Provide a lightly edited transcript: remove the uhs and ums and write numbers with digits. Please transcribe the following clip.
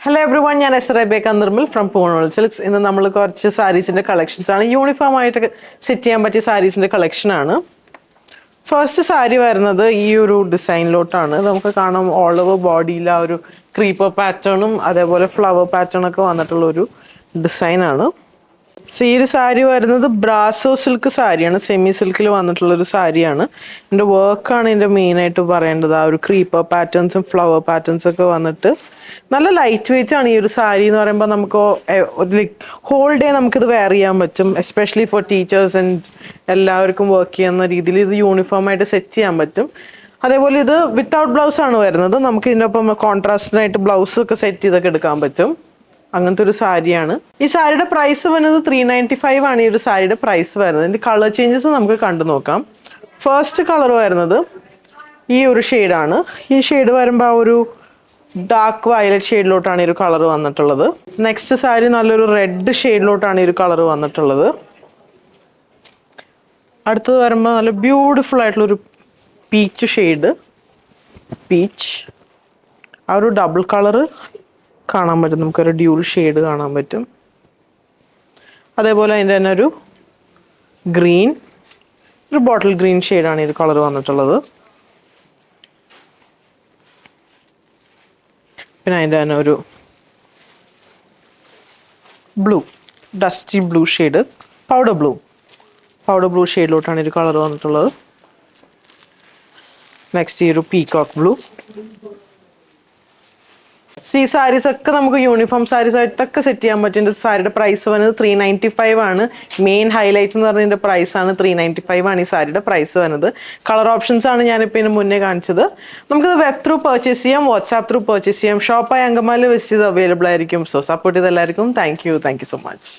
Hello everyone, ഞാൻ Rebecca Nirmal from Poonal Silks. ഇന്ന് നമ്മൾ കുറച്ച് സാരീസിന്റെ കളക്ഷൻസ് ആണ് യൂണിഫോം ആയിട്ട് സെറ്റ് ചെയ്യാൻ പറ്റിയ സാരീസിന്റെ കളക്ഷൻ ആണ്. ഫസ്റ്റ് സാരി വരുന്നത് ഈ ഒരു ഡിസൈനിലോട്ടാണ്. നമുക്ക് കാണാം ഓൾ ഓവർ ബോഡിയിൽ ആ ഒരു ക്രീപ്പർ പാറ്റേണും അതേപോലെ ഫ്ലവർ പാറ്റേൺ ഒക്കെ വന്നിട്ടുള്ള ഒരു ഡിസൈൻ ആണ്. ഈ ഒരു സാരി വരുന്നത് ബ്രാസോ സിൽക്ക് സാരിയാണ്, സെമി സിൽക്കിൽ വന്നിട്ടുള്ള ഒരു സാരിയാണ്. ഇതിൻ്റെ വർക്കാണ് ഇതിൻ്റെ മെയിനായിട്ട് പറയേണ്ടത്. ആ ഒരു ക്രീപ്പർ പാറ്റേൺസും ഫ്ലവർ പാറ്റേൺസും ഒക്കെ വന്നിട്ട് നല്ല ലൈറ്റ് വെയിറ്റ് ആണ് ഈ ഒരു സാരി എന്ന് പറയുമ്പോൾ. നമുക്ക് ലൈക്ക് ഹോൾ ഡേ നമുക്കിത് വെയർ ചെയ്യാൻ പറ്റും, എസ്പെഷ്യലി ഫോർ ടീച്ചേഴ്സ് ആൻഡ് എല്ലാവർക്കും വർക്ക് ചെയ്യുന്ന രീതിയിൽ ഇത് യൂണിഫോം ആയിട്ട് സെറ്റ് ചെയ്യാൻ പറ്റും. അതേപോലെ ഇത് വിത്തൗട്ട് ബ്ലൗസ് ആണ് വരുന്നത്. നമുക്ക് ഇതിൻ്റെ ഒപ്പം കോൺട്രാസ്റ്റിനായിട്ട് ബ്ലൗസ് ഒക്കെ സെറ്റ് ചെയ്തൊക്കെ എടുക്കാൻ പറ്റും. അങ്ങനത്തെ ഒരു സാരിയാണ്. ഈ സാരിയുടെ പ്രൈസ് വരുന്നത് 395 ആണ്. ഈ ഒരു സാരിയുടെ പ്രൈസ് വരുന്നത്. ഇതിൻ്റെ കളർ ചേഞ്ചസ് നമുക്ക് കണ്ടു നോക്കാം. ഫസ്റ്റ് കളർ വരുന്നത് ഈ ഒരു ഷെയ്ഡാണ്. ഈ ഷെയ്ഡ് വരുമ്പോൾ ആ ഒരു ഡാർക്ക് വയലറ്റ് ഷെയ്ഡിലോട്ടാണ് ഈ ഒരു കളർ വന്നിട്ടുള്ളത്. നെക്സ്റ്റ് സാരി നല്ലൊരു റെഡ് ഷെയ്ഡിലോട്ടാണ് ഈ ഒരു കളർ വന്നിട്ടുള്ളത്. അടുത്തത് വരുമ്പോൾ നല്ല ബ്യൂട്ടിഫുൾ ആയിട്ടുള്ളൊരു പീച്ച് ഷെയ്ഡ്, പീച്ച്. ആ ഒരു ഡബിൾ കളറ് കാണാൻ പറ്റും, നമുക്കൊരു ഡ്യൂൾ ഷെയ്ഡ് കാണാൻ പറ്റും. അതേപോലെ അതിൻ്റെ തന്നെ ഒരു ഗ്രീൻ, ഒരു ബോട്ടിൽ ഗ്രീൻ ഷെയ്ഡാണ് ഇത് കളർ വന്നിട്ടുള്ളത്. പിന്നെ അതിൻ്റെ തന്നെ ഒരു blue, dusty blue shade, powder blue ഷെയ്ഡിലോട്ടാണ് ഇത് കളർ വന്നിട്ടുള്ളത്. നെക്സ്റ്റ് ഈ ഒരു പീകോക്ക് ബ്ലൂ. ഈ സാരീസ് ഒക്കെ നമുക്ക് യൂണിഫോം സാരീസ് ആയിട്ടൊക്കെ സെറ്റ് ചെയ്യാൻ പറ്റും. സാരിയുടെ പ്രൈസ് വന്നത് 395 ആണ്. മെയിൻ ഹൈലൈറ്റ്സ് എന്ന് പറഞ്ഞതിൻ്റെ പ്രൈസാണ് 395 ആണ് ഈ സാരിയുടെ പ്രൈസ് വരുന്നത്. കളർ ഓപ്ഷൻസ് ആണ് ഞാനിപ്പോൾ ഇതിന് മുന്നേ കാണിച്ചത്. നമുക്കിത് വെബ് ത്രൂ പർച്ചേസ് ചെയ്യാം, വാട്സാപ്പ് ത്രൂ പർച്ചേസ് ചെയ്യാം. ഷോപ്പായി അങ്കമാലി വിസിറ്റ് ചെയ്ത് അവൈലബിൾ ആയിരിക്കും. സോ സപ്പോർട്ട് ചെയ്ത് എല്ലാവർക്കും താങ്ക് യു സോ മച്ച്.